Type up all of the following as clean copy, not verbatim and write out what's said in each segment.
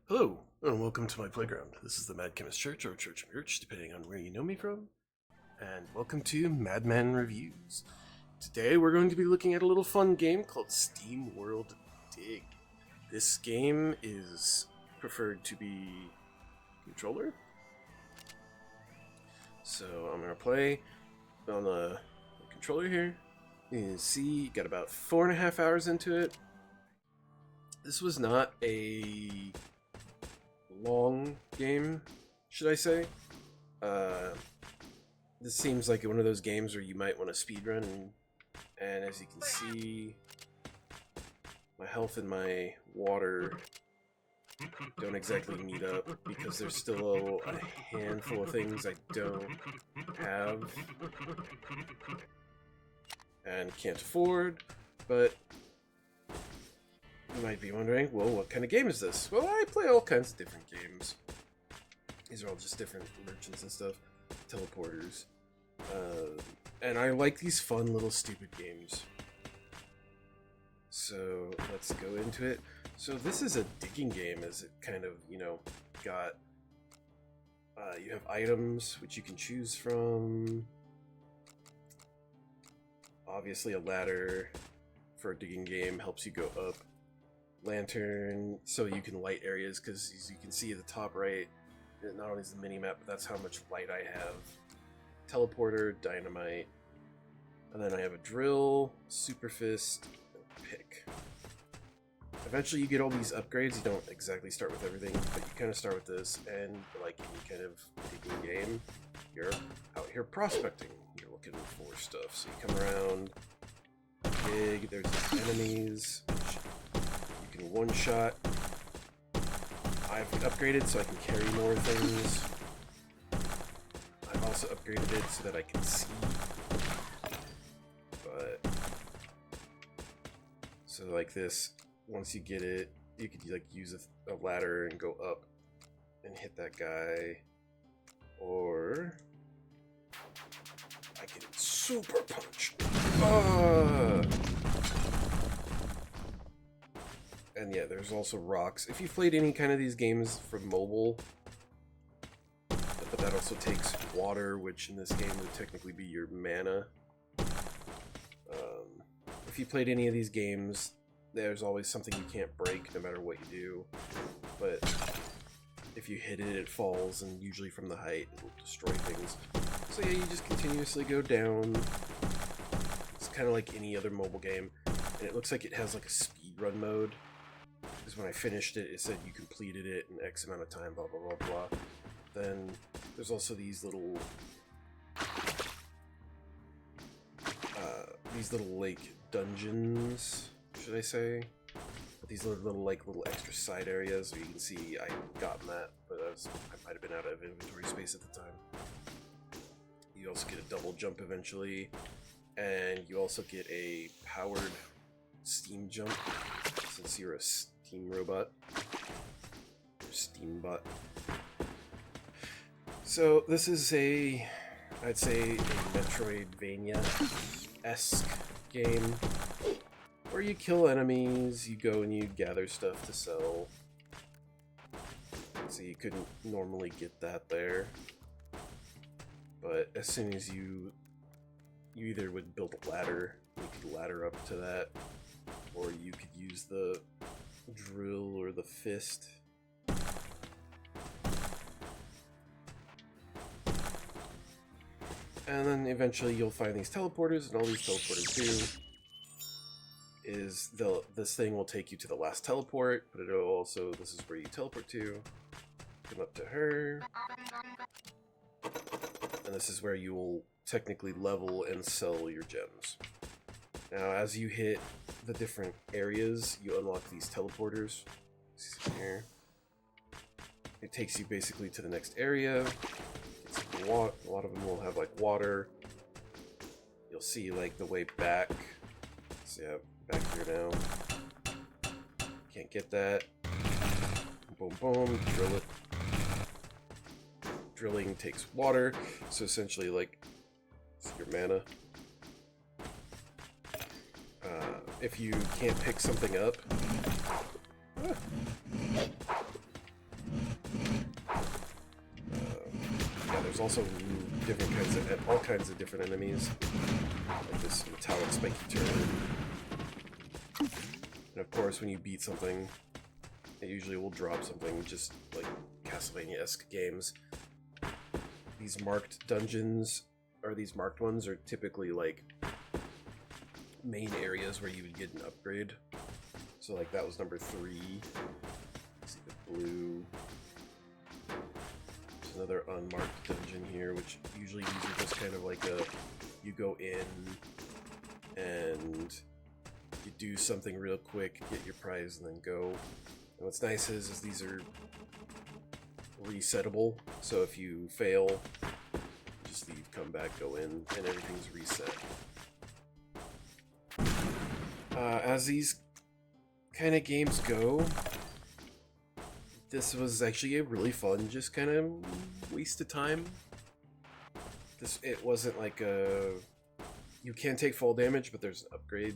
Hello, and welcome to my playground. This is the Mad Chemist Church, or Church of Church, depending on where you know me from. And welcome to Madman Reviews. Today we're going to be looking at a little fun game called SteamWorld Dig. This game is preferred to be controller. So I'm going to play on the controller here. You can see, got about 4.5 hours into it. This was not a long game, should I say. This seems like one of those games where you might want to speedrun, and as you can see, my health and my water don't exactly meet up because there's still a handful of things I don't have and can't afford. But you might be wondering, well, what kind of game is this? Well, I play all kinds of different games. These are all just different merchants and stuff. Teleporters. And I like these fun little stupid games. So, let's go into it. So this is a digging game, as it kind of, got... you have items which you can choose from. Obviously a ladder for a digging game helps you go up. Lantern, so you can light areas, because as you can see at the top right, it not only is the mini-map, but that's how much light I have. Teleporter, dynamite, and then I have a drill, super fist, and pick. Eventually you get all these upgrades. You don't exactly start with everything, but you kind of start with this, and like any kind of digging game, you're out here prospecting. You're looking for stuff, so you come around, dig, there's these enemies, one shot. I've upgraded so I can carry more things. I've also upgraded it so that I can see. But so like this, once you get it, you could like use a ladder and go up and hit that guy, or I can super punch. And yeah, there's also rocks. If you've played any kind of these games for mobile, but that also takes water, which in this game would technically be your mana. If you played any of these games, there's always something you can't break no matter what you do. But if you hit it, it falls, and usually from the height, it will destroy things. So yeah, you just continuously go down. It's kind of like any other mobile game. And it looks like it has like a speedrun mode. Because when I finished it, it said you completed it in X amount of time, blah, blah, blah, blah. Then there's also these little, like, dungeons, should I say? These little extra side areas where you can see I gotten that, but I might have been out of inventory space at the time. You also get a double jump eventually, and you also get a powered steam jump, since you're a steam robot, or steambot. So this is I'd say a Metroidvania-esque game, where you kill enemies, you go and you gather stuff to sell. So you couldn't normally get that there, but as soon as you either would build a ladder, you could ladder up to that, or you could use the drill or the fist. And then eventually you'll find these teleporters, and all these teleporters do is this thing will take you to the last teleport, but it'll also, this is where you teleport to, come up to her, and this is where you will technically level and sell your gems. Now, as you hit the different areas, you unlock these teleporters. Here. It takes you basically to the next area. A lot of them will have like water. You'll see like the way back. So yeah, back here now. Can't get that. Boom, boom, drill it. Drilling takes water, so essentially like it's your mana. If you can't pick something up, There's also different kinds of, all kinds of different enemies, like this metallic spiky turtle. And of course, when you beat something, it usually will drop something, just like Castlevania-esque games. These marked dungeons, or these marked ones, are typically like main areas where you would get an upgrade. So like that was number 3. See the blue. There's another unmarked dungeon here, which usually these are just kind of like a, you go in and you do something real quick, get your prize, and then go. And what's nice is these are resettable, so if you fail, just leave, come back, go in, and everything's reset. As these kind of games go, this was actually a really fun, just kind of waste of time. It wasn't like a, you can take fall damage, but there's an upgrade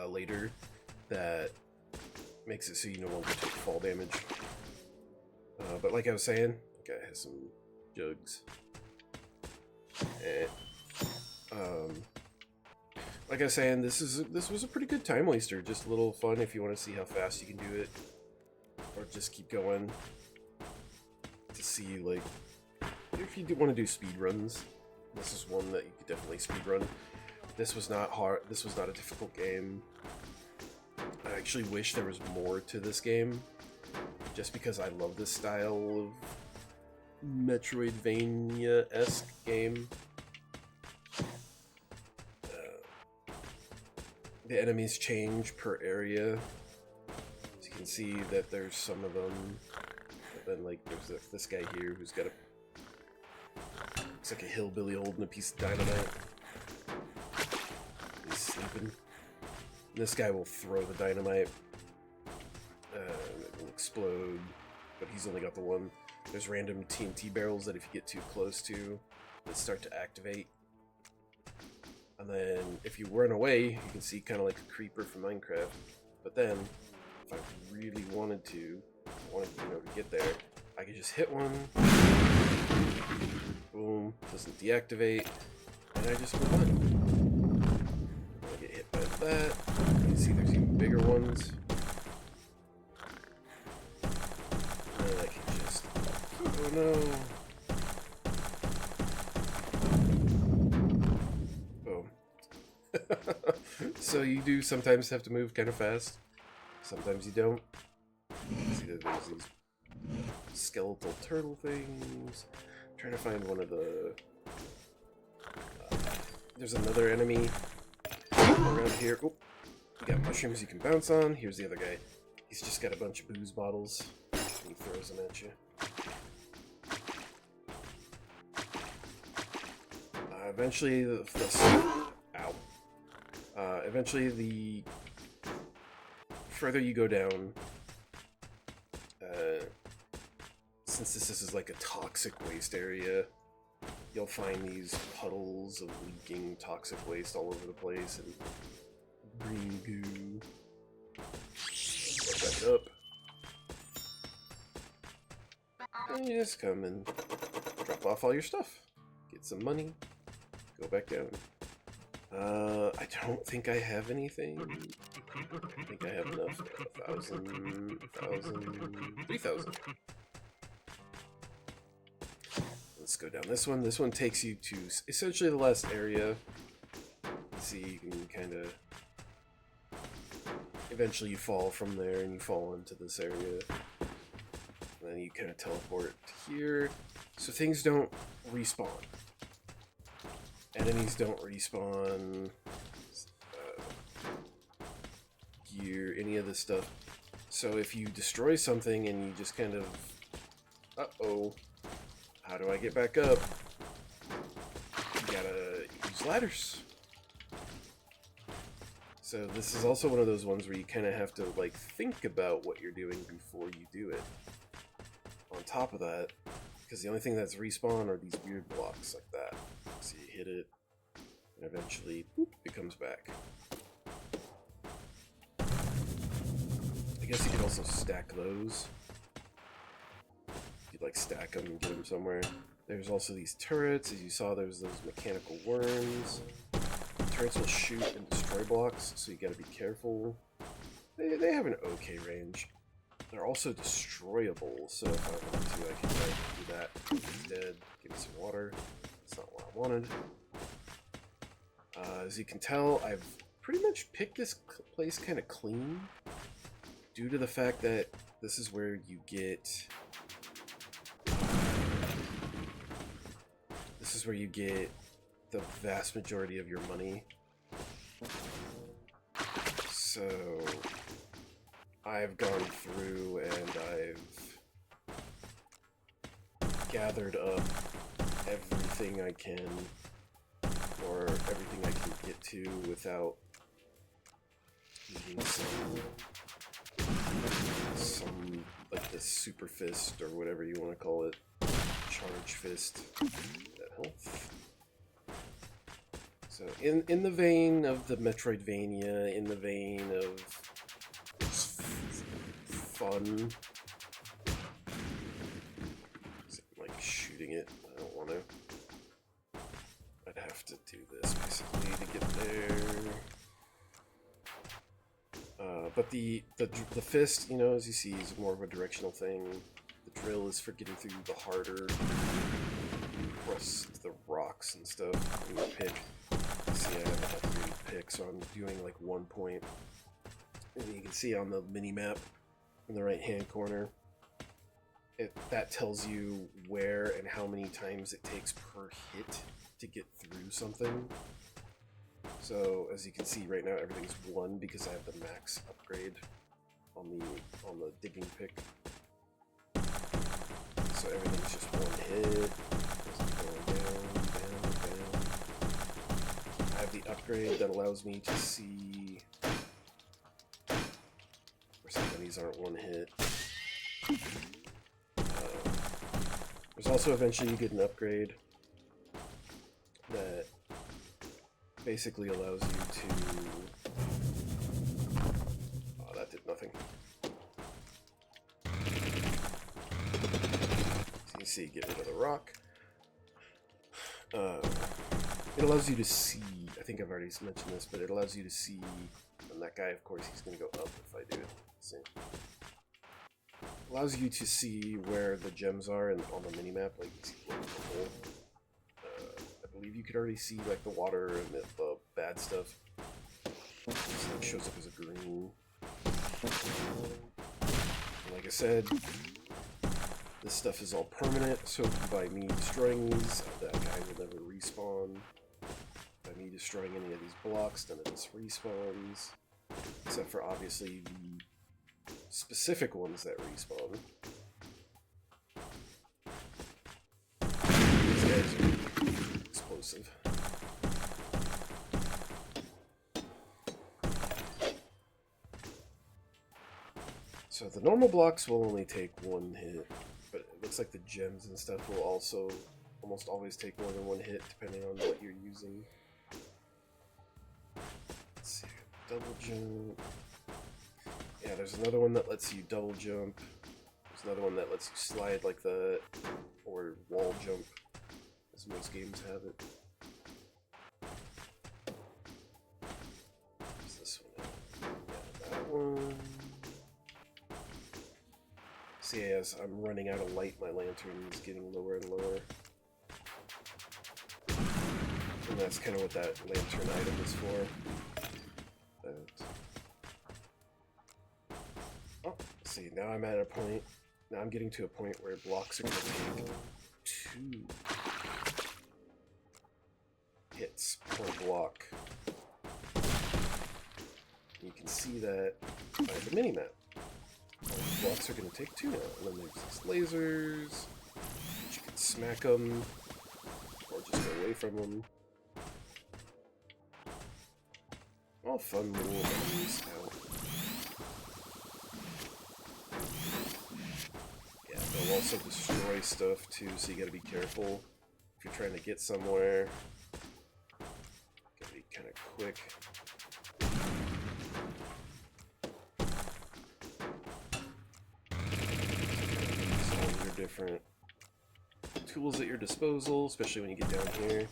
later that makes it so you no longer take fall damage. But like I was saying, guy has some jugs. And, like I was saying, this was a pretty good time waster. Just a little fun if you want to see how fast you can do it, or just keep going to see, like, if you do want to do speed runs. This is one that you could definitely speed run. This was not hard. This was not a difficult game. I actually wish there was more to this game, just because I love this style of Metroidvania-esque game. The enemies change per area. As you can see that there's some of them. But then, like, there's this guy here who's got a, looks like a hillbilly holding a piece of dynamite. He's sleeping. This guy will throw the dynamite. It will explode, but he's only got the one. There's random TNT barrels that if you get too close to, that start to activate. And then if you run away, you can see kind of like a creeper from Minecraft. But then, if I really wanted to get there, I could just hit one. Boom, doesn't deactivate, and I just move on. I get hit by that. You can see there's even bigger ones. And then I can just, oh no. So you do sometimes have to move kind of fast. Sometimes you don't. See that there's these skeletal turtle things. I'm trying to find one of the... there's another enemy around here. Oh, you got mushrooms you can bounce on. Here's the other guy. He's just got a bunch of booze bottles. And he throws them at you. Eventually, eventually, the further you go down, since this is like a toxic waste area, you'll find these puddles of leaking toxic waste all over the place, and green goo. Go back up. And you just come and drop off all your stuff. Get some money. Go back down. I don't think I have anything. I think I have enough. 1,000, 3,000. Let's go down this one. This one takes you to essentially the last area. See, you can kind of... eventually you fall from there and you fall into this area. And then you kind of teleport to here. So things don't respawn. Enemies don't respawn, gear, any of this stuff. So if you destroy something and you just kind of, uh-oh, how do I get back up? You gotta use ladders. So this is also one of those ones where you kind of have to, like, think about what you're doing before you do it. On top of that, because the only thing that's respawn are these weird blocks like that. So you hit it, and eventually, boop, it comes back. I guess you can also stack those. could like stack them and get them somewhere. There's also these turrets. As you saw, there's those mechanical worms. Turrets will shoot and destroy blocks, so you gotta be careful. They have an okay range. They're also destroyable, so if I wanted to, I could like, do that. He's dead. Give me some water. That's not what I wanted. As you can tell, I've pretty much picked this place kind of clean, due to the fact that this is where you get... This is where you get the vast majority of your money. So I've gone through and I've gathered up everything I can, or everything I can get to without needing some like the super fist or whatever you want to call it, charge fist. That health. So in the vein of the Metroidvania, in the vein of fun, like shooting it, I don't want to. I'd have to do this basically to get there. But the fist, you know, as you see, is more of a directional thing. The drill is for getting through the harder crust, the rocks and stuff. And the pick. See, I have an upgrade pick, so I'm doing like 1 point. And you can see on the mini map in the right hand corner, that tells you where and how many times it takes per hit to get through something. So as you can see right now, everything's 1 because I have the max upgrade on the digging pick. So everything's just 1 hit. Going down. I have the upgrade that allows me to see where some of these aren't 1 hit. There's also eventually you get an upgrade that basically allows you to... Oh, that did nothing. So you see, get rid of the rock. It allows you to see, I think I've already mentioned this, but it allows you to see, and that guy, of course, he's going to go up if I do it. See? Allows you to see where the gems are on the minimap, like you see the hole. I believe you could already see like the water and the bad stuff. So it shows up as a green. And like I said, this stuff is all permanent, so by me destroying these, that guy will never respawn. By me destroying any of these blocks, none of this respawns. Except for obviously the specific ones that respawn. These guys are explosive. So the normal blocks will only take 1 hit, but it looks like the gems and stuff will also almost always take more than 1 hit depending on what you're using. Let's see, double jump. Yeah, there's another one that lets you double jump. There's another one that lets you slide like that, or wall jump, as most games have it. What's this one? Yeah, that one. See, as I'm running out of light, my lantern is getting lower and lower. And that's kind of what that lantern item is for. Oh, see, now I'm at a point. Now I'm getting to a point where blocks are going to take 2 hits per block. You can see that by the minimap. Blocks are going to take 2 now. And then there's these lasers. You can smack them, or just go away from them. All fun little enemies out. Yeah, they'll also destroy stuff too, so you gotta be careful if you're trying to get somewhere. Gotta be kind of quick. So you're different tools at your disposal, especially when you get down here.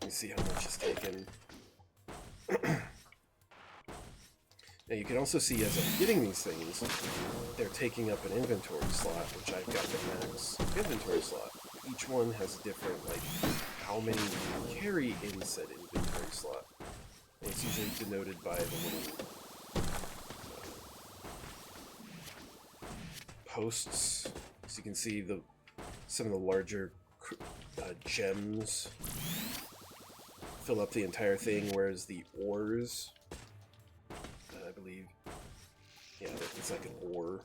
You see how much is taken. Now you can also see as I'm getting these things, they're taking up an inventory slot, which I've got the max inventory slot. Each one has a different, like, how many you can carry in said inventory slot. And it's usually denoted by the little posts. So you can see some of the larger gems fill up the entire thing, whereas the ores, I believe, yeah, it's like an ore.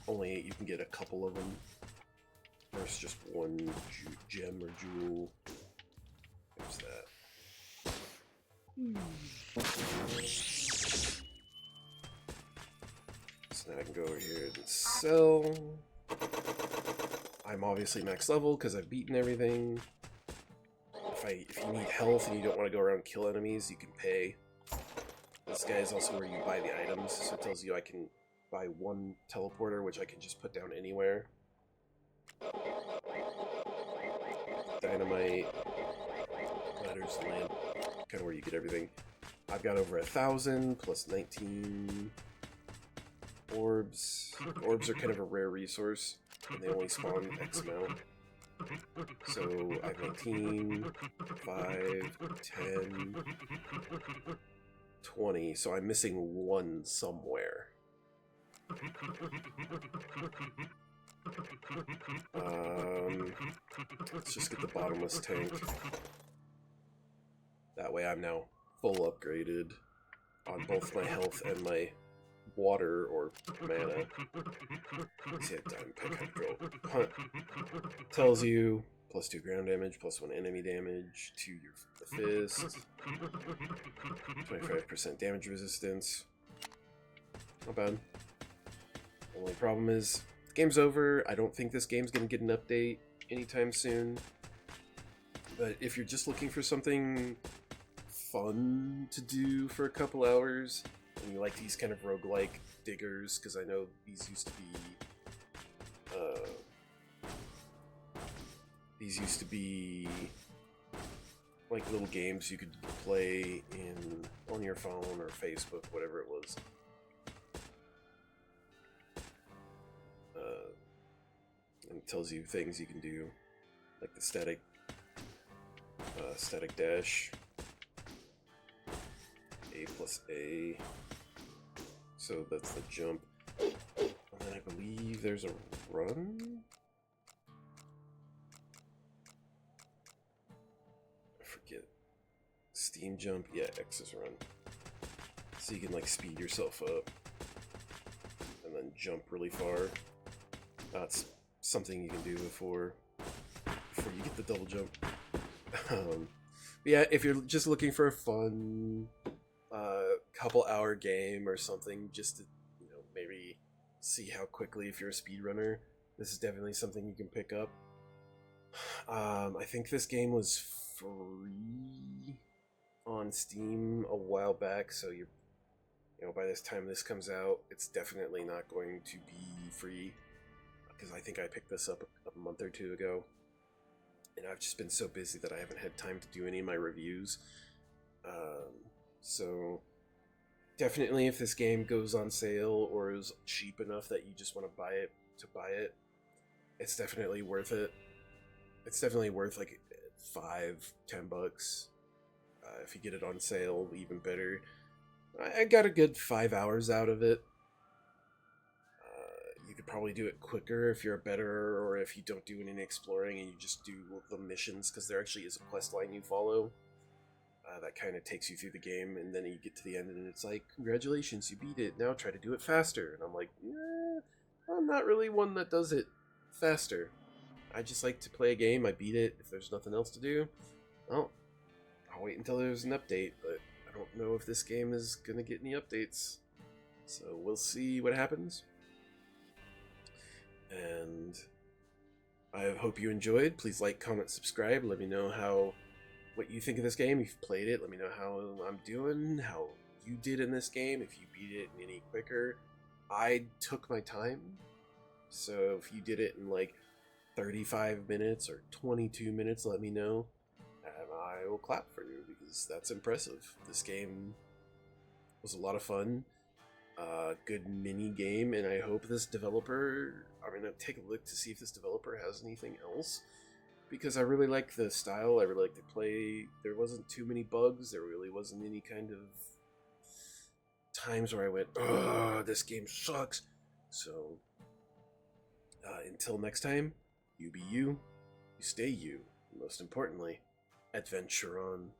Only you can get a couple of them versus just one gem or jewel. There's that. So now I can go over here and sell. I'm obviously max level because I've beaten everything. If you need health and you don't want to go around and kill enemies, you can pay. This guy is also where you buy the items, so it tells you I can buy one teleporter, which I can just put down anywhere. Dynamite, ladders, lamp, kind of where you get everything. I've got over 1,000 plus 19 orbs. Orbs are kind of a rare resource, and they only spawn X amount. So I have 19, 5, 10, 20, so I'm missing one somewhere. Let's just get the bottomless tank. That way I'm now full upgraded on both my health and my water or mana. Let's see, diamond pick, hydro. Hunt. Tells you +2 ground damage, +1 enemy damage to the fist. 25% damage resistance. Not bad. Only problem is, the game's over. I don't think this game's gonna get an update anytime soon. But if you're just looking for something fun to do for a couple hours, and you like these kind of roguelike diggers, because I know these used to be like little games you could play on your phone or Facebook, whatever it was. And it tells you things you can do, like the static dash, A+A. So that's the jump. And then I believe there's a run? I forget. Steam jump? Yeah, X is run. So you can like speed yourself up and then jump really far. That's something you can do before you get the double jump. Yeah, if you're just looking for a fun couple hour game or something, just to, you know, maybe see how quickly, if you're a speedrunner, this is definitely something you can pick up. I think this game was free on Steam a while back, so you know, by this time this comes out, it's definitely not going to be free, because I think I picked this up a month or two ago, and I've just been so busy that I haven't had time to do any of my reviews. So definitely, if this game goes on sale or is cheap enough that you just want to buy it, it's definitely worth it. It's definitely worth like $5-10. If you get it on sale, even better. I got a good 5 hours out of it. You could probably do it quicker if you're a better, or if you don't do any exploring and you just do the missions, because there actually is a quest line you follow that kind of takes you through the game, and then you get to the end and it's like, congratulations, you beat it, now try to do it faster. And I'm like, I'm not really one that does it faster. I just like to play a game, I beat it. If there's nothing else to do, well, I'll wait until there's an update, but I don't know if this game is gonna get any updates, so we'll see what happens. And I hope you enjoyed. Please like, comment, subscribe. Let me know what you think of this game. If you've played it, let me know how I'm doing, how you did in this game, if you beat it any quicker. I took my time, so if you did it in like 35 minutes or 22 minutes, let me know, and I will clap for you, because that's impressive. This game was a lot of fun, good mini game, and I hope this developer, I'm gonna take a look to see if this developer has anything else, because I really like the style, I really like to play. There wasn't too many bugs, there really wasn't any kind of times where I went, "Ugh, this game sucks." So, until next time, you be you, you stay you, and most importantly, adventure on.